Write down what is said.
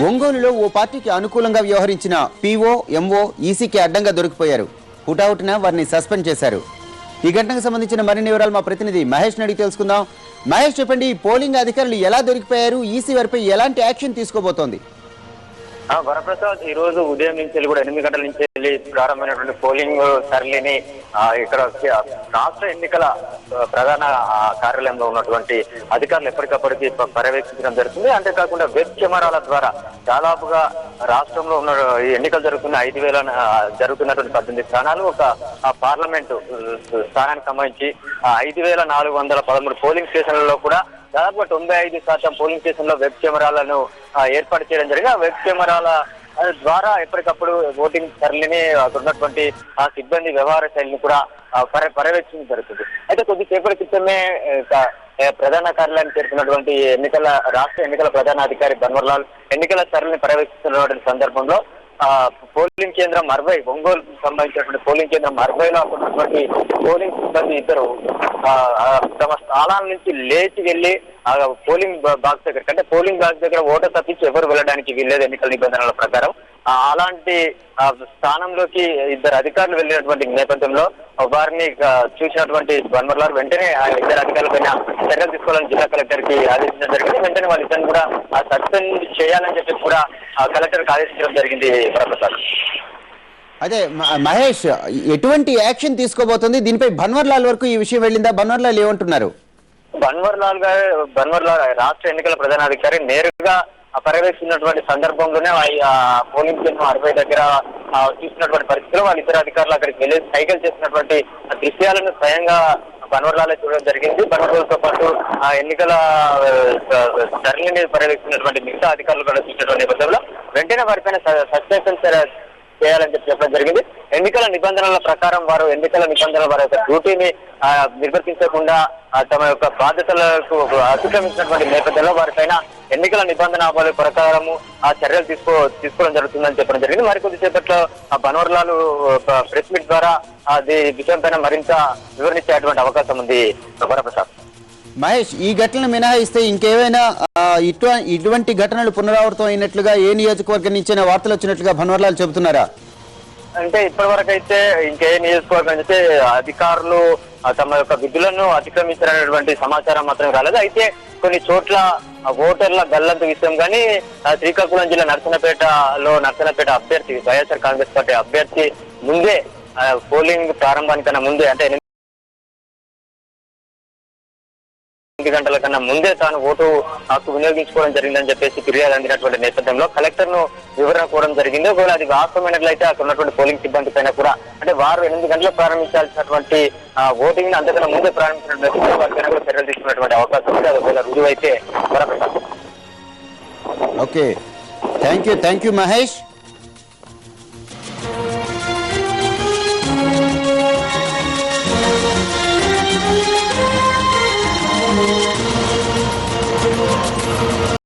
ఒంగోలులో ఓ పార్టీకి అనుకూలంగా వ్యవహరించిన పీఓ, ఎంఓ ఈసీకి అడ్డంగా దొరికిపోయారు. హుటాహుటిన వారిని సస్పెండ్ చేశారు. ఈ ఘటనకు సంబంధించిన మరిన్ని వివరాలు మా ప్రతినిధి మహేష్ అడిగి తెలుసుకుందాం. మహేష్, చెప్పండి, పోలింగ్ అధికారులు ఎలా దొరికిపోయారు? ఈసీ వారిపై ఎలాంటి యాక్షన్ తీసుకోబోతోంది? వరప్రసాద్, ఈ రోజు ఉదయం నుంచి కూడా 8 గంటల నుంచి ప్రారంభమైనటువంటి పోలింగ్ సరళిని ఇక్కడ రాష్ట్ర ఎన్నికల ప్రధాన కార్యాలయంలో ఉన్నటువంటి అధికారులు ఎప్పటికప్పటికి పర్యవేక్షించడం జరుగుతుంది. అంతేకాకుండా వెబ్ కెమెరాల ద్వారా దాదాపుగా రాష్ట్రంలో ఉన్న ఎన్నికలు జరుగుతున్నటువంటి 18 స్థానాలు, ఒక పార్లమెంటు స్థానానికి సంబంధించి 5413 పోలింగ్ స్టేషన్లలో కూడా దాదాపుగా 95% పోలింగ్ స్టేషన్ లో వెబ్ కెమెరాలను ఏర్పాటు చేయడం జరిగింది. ఆ వెబ్ కెమెరాల ద్వారా ఎప్పటికప్పుడు ఓటింగ్ సరళిని అక్కడ ఉన్నటువంటి ఆ సిబ్బంది వ్యవహార శైలిని కూడా పర్యవేక్షించడం జరుగుతుంది. అయితే కొద్దిసేపటి క్రితమే ప్రధాన కార్యాలయానికి చేరుకున్నటువంటి రాష్ట్ర ఎన్నికల ప్రధాన అధికారి బన్వర్లాల్ ఎన్నికల సరళిని పర్యవేక్షిస్తున్నటువంటి సందర్భంలో పోలింగ్ కేంద్రం 60 ఒంగోలుకు సంబంధించినటువంటి పోలింగ్ కేంద్రం 60లో ఉన్నటువంటి పోలింగ్ సిబ్బంది ఇద్దరు తమ స్థానాల నుంచి లేచి వెళ్లి పోలింగ్ బాక్స్ దగ్గర, అంటే పోలింగ్ బాక్స్ దగ్గర ఓటర్ తప్పించి ఎవరు వెళ్ళడానికి వీల్లేదు ఎన్నికల నిబంధనల ప్రకారం. అలాంటి స్థానంలోకి ఇద్దరు అధికారులు వెళ్ళినటువంటి నేపథ్యంలో వారిని చూసినటువంటి బన్వర్లాల్ వెంటనే ఆ ఇద్దరు అధికారులపైన చర్యలు తీసుకోవాలని జిల్లా కలెక్టర్ కి ఆదేశించడం జరిగింది. వెంటనే వాళ్ళిద్దరిని కూడా సస్పెండ్ చేయాలని చెప్పి కూడా కలెక్టర్ కి ఆదేశించడం జరిగింది. ప్రసాద్, అదే మహేష్, ఎటువంటి యాక్షన్ తీసుకోబోతుంది? దీనిపై బన్వర్లాల్ వరకు ఈ విషయం వెళ్ళిందా? బన్వర్లాల్ ఏమంటున్నారు? బన్వర్లాల్ రాష్ట్ర ఎన్నికల ప్రధానాధికారి నేరుగా పర్యవేక్షించినటువంటి సందర్భంలోనే పోలింగ్ కేంద్రం 60 దగ్గర చూసినటువంటి పరిస్థితిలో వాళ్ళిద్దరు అధికారులు అక్కడికి వెళ్ళి సైకిల్ చేసినటువంటి దృశ్యాలను స్వయంగా బన్వర్లాలే చూడడం జరిగింది. బన్వర్లాల్తో పాటు ఆ ఎన్నికల సరళిని పర్యవేక్షించినటువంటి మిగతా అధికారులు కూడా చూసినటువంటి నేపథ్యంలో వెంటనే వారిపైన సస్పెన్షన్ చేయాలని చెప్పడం జరిగింది. ఎన్నికల నిబంధనల ప్రకారం వారి యొక్క డ్యూటీని నిర్వర్తించకుండా తమ యొక్క బాధ్యతలకు అతిక్రమించినటువంటి నేపథ్యంలో వారిపైన ఎన్నికల నిబంధనల ప్రకారము ఆ చర్యలు తీసుకోవడం జరుగుతుందని చెప్పడం జరిగింది. మరికొద్దిసేపట్లో బన్వర్లాల్ ప్రెస్ మీట్ ద్వారా అది విషయం పైన మరింత వివరించేటువంటి అవకాశం ఉంది. వరప్రసాద్, మహేష్, ఈ ఘటనలు మినహాయిస్తే ఇంకేమైనా ఇటువంటి ఘటనలు పునరావృతం అయినట్లుగా ఏ నియోజకవర్గం నుంచైనా వార్తలు వచ్చినట్లుగా బన్వర్లాల్ చెబుతున్నారా? అంటే ఇప్పటి వరకు అయితే ఇంకే నియోజకవర్గం అయితే అధికారులు తమ యొక్క విధులను అతిక్రమించారనేటువంటి సమాచారం మాత్రం రాలేదు. అయితే కొన్ని చోట్ల ఓటర్ల గల్లంతు విషయం కానీ శ్రీకాకుళం జిల్లా నర్సనపేట అభ్యర్థి వైఎస్ఆర్ కాంగ్రెస్ పార్టీ అభ్యర్థి ముందే పోలింగ్ ప్రారంభానికన్నా ముందే, అంటే 8 గంటల కన్నా ముందే తాను ఓటు హక్కు వినియోగించుకోవడం జరిగిందని చెప్పేసి ఫిర్యాదు అందినటువంటి నేపథ్యంలో కలెక్టర్ ను వివరణ కోవడం జరిగింది. ఒకవేళ అది వాస్తవమైనట్లయితే అక్కడ ఉన్నటువంటి పోలింగ్ సిబ్బంది పైన కూడా, అంటే వారు 8 గంటలకు ప్రారంభించాల్సినటువంటి ఓటింగ్ ని అంతకన్నా ముందే ప్రారంభించినట్లయితే వారి పైన కూడా చర్యలు తీసుకున్నటువంటి అవకాశం ఉంది. అది ఒకవేళ రుజువు అయితే Varaprasad. Okay, thank you Mahesh.